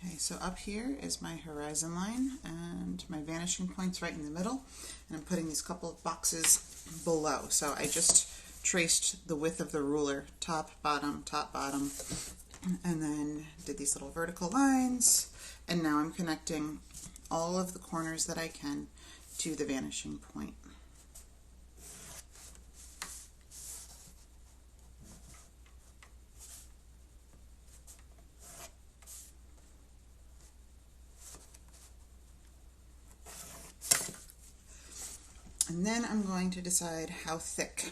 Okay, so up here is my horizon line and my vanishing point's right in the middle, and I'm putting these couple of boxes below. So I just traced the width of the ruler, top, bottom, and then did these little vertical lines, and now I'm connecting all of the corners that I can to the vanishing point. And then I'm going to decide how thick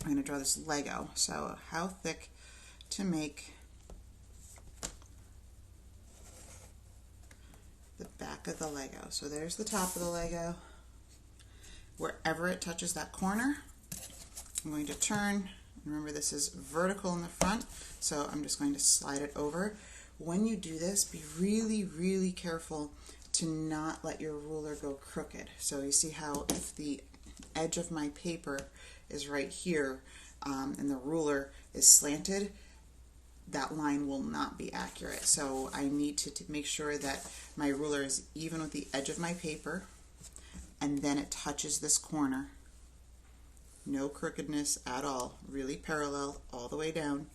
I'm going to draw this Lego. So how thick to make the back of the Lego. So there's the top of the Lego. Wherever it touches that corner, I'm going to turn. Remember, this is vertical in the front, so I'm just going to slide it over. When you do this, be really, really careful to not let your ruler go crooked. So you see how if the edge of my paper is right here and the ruler is slanted, that line will not be accurate. So I need to make sure that my ruler is even with the edge of my paper, and then it touches this corner. No crookedness at all, really parallel all the way down.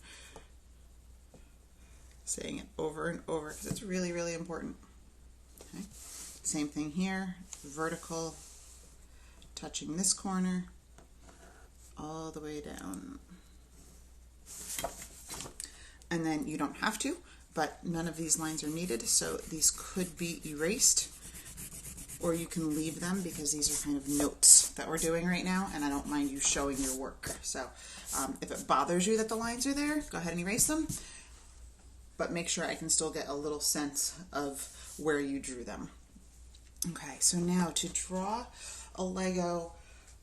Saying it over and over because it's really, really important. Okay. Same thing here, vertical, touching this corner all the way down. And then you don't have to, but none of these lines are needed, so these could be erased, or you can leave them because these are kind of notes that we're doing right now, and I don't mind you showing your work. So if it bothers you that the lines are there, go ahead and erase them, but make sure I can still get a little sense of where you drew them. Okay, so now to draw a Lego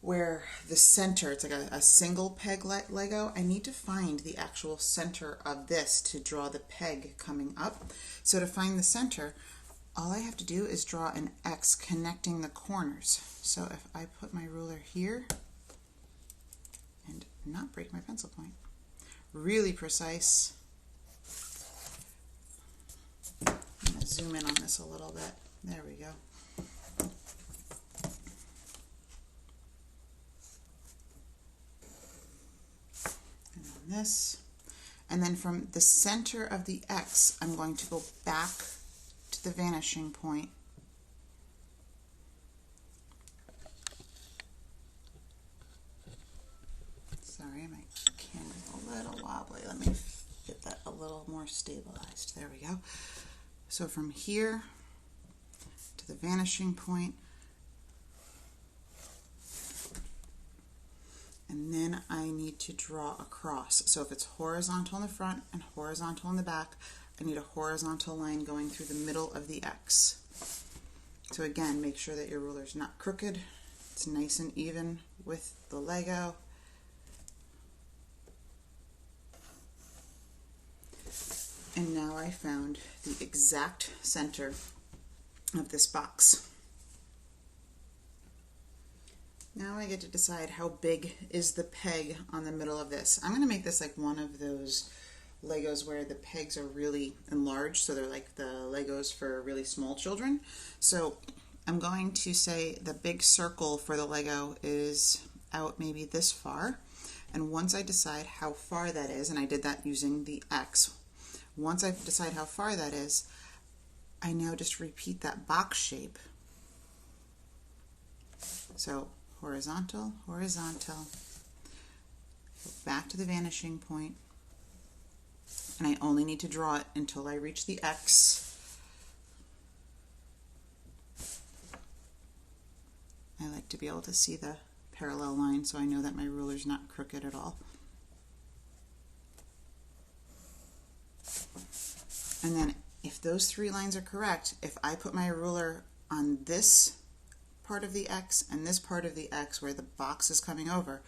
where the center, it's like a single peg Lego, I need to find the actual center of this to draw the peg coming up. So to find the center, all I have to do is draw an X connecting the corners. So if I put my ruler here and not break my pencil point, really precise. I'm going to zoom in on this a little bit. There we go. And on this. And then from the center of the X, I'm going to go back to the vanishing point. Sorry, my camera's a little wobbly. Let me get that a little more stabilized. There we go. So from here to the vanishing point, and then I need to draw across. So if it's horizontal in the front and horizontal in the back, I need a horizontal line going through the middle of the X. So again, make sure that your ruler's not crooked. It's nice and even with the Lego. And now I found the exact center of this box. Now I get to decide how big is the peg on the middle of this. I'm going to make this like one of those Legos where the pegs are really enlarged, so they're like the Legos for really small children. So I'm going to say the big circle for the Lego is out maybe this far, and once I decide how far that is, and I did that using the X, once I decide how far that is, I now just repeat that box shape. So horizontal, horizontal, go back to the vanishing point, and I only need to draw it until I reach the X. I like to be able to see the parallel line so I know that my ruler's not crooked at all. And then if those three lines are correct, if I put my ruler on this part of the X and this part of the X where the box is coming over,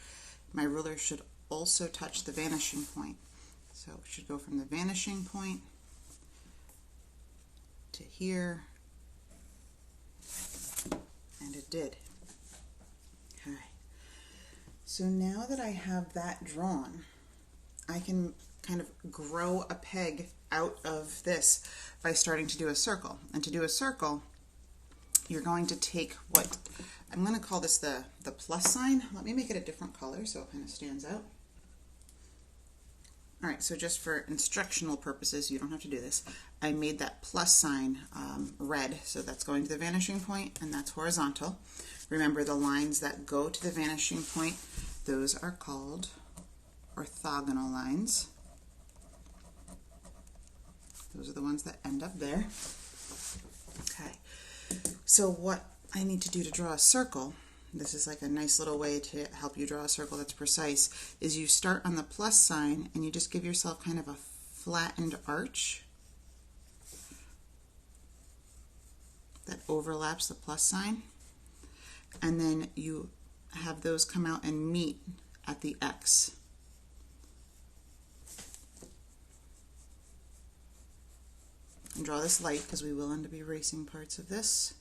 my ruler should also touch the vanishing point. So it should go from the vanishing point to here, and it did. Okay. So now that I have that drawn, I can kind of grow a peg out of this by starting to do a circle. And to do a circle, you're going to take what, I'm going to call this the plus sign. Let me make it a different color so it kind of stands out. All right, so just for instructional purposes, you don't have to do this. I made that plus sign red, so that's going to the vanishing point, and that's horizontal. Remember, the lines that go to the vanishing point, those are called orthogonal lines. Those are the ones that end up there. Okay, so what I need to do to draw a circle, this is like a nice little way to help you draw a circle that's precise, is you start on the plus sign and you just give yourself kind of a flattened arch that overlaps the plus sign, and then you have those come out and meet at the X. And draw this light because we will end up erasing parts of this.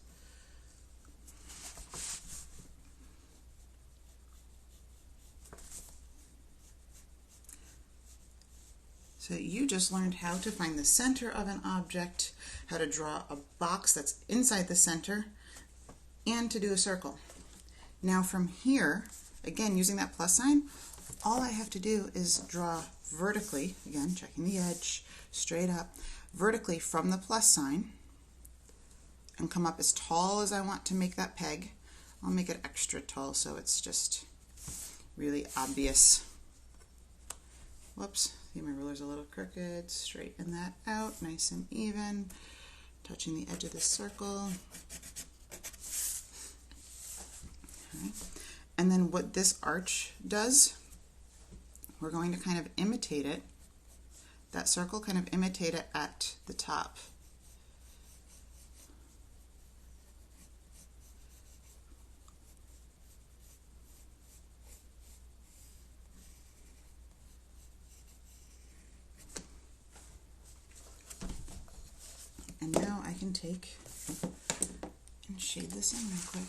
So you just learned how to find the center of an object, how to draw a box that's inside the center, and to do a circle. Now from here, again using that plus sign, all I have to do is draw vertically, again checking the edge, straight up, vertically from the plus sign, and come up as tall as I want to make that peg. I'll make it extra tall so it's just really obvious. Whoops, see my ruler's a little crooked. Straighten that out, nice and even, touching the edge of the circle. Okay. And then what this arch does, we're going to kind of imitate it, that circle, kind of imitate it at the top. And now I can take and shade this in real quick.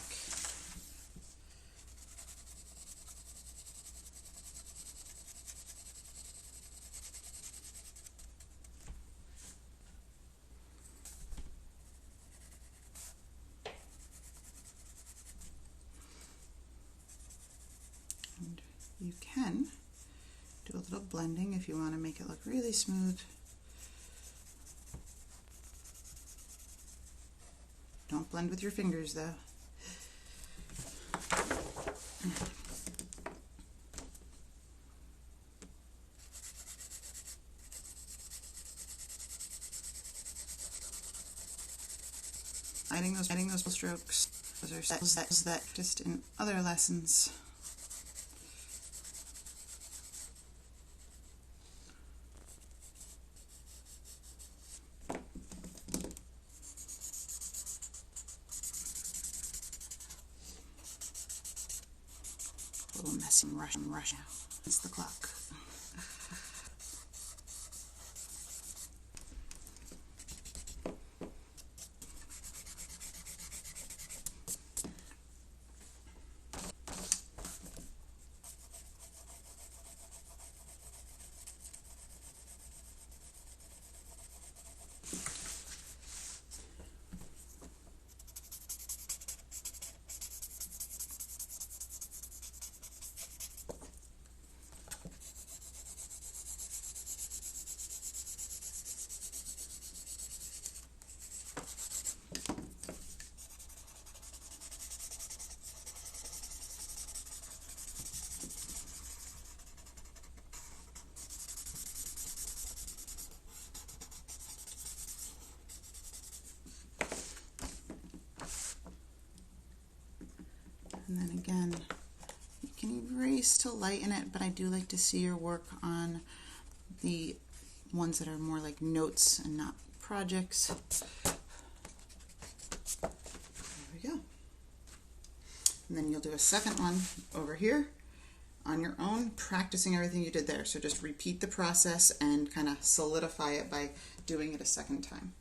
And you can do a little blending if you want to make it look really smooth. Don't blend with your fingers though. Adding those strokes. Those are sets that just in other lessons. A little messy and rush now. It's the clock. And then again, you can erase to lighten it, but I do like to see your work on the ones that are more like notes and not projects. There we go. And then you'll do a second one over here on your own, practicing everything you did there. So just repeat the process and kind of solidify it by doing it a second time.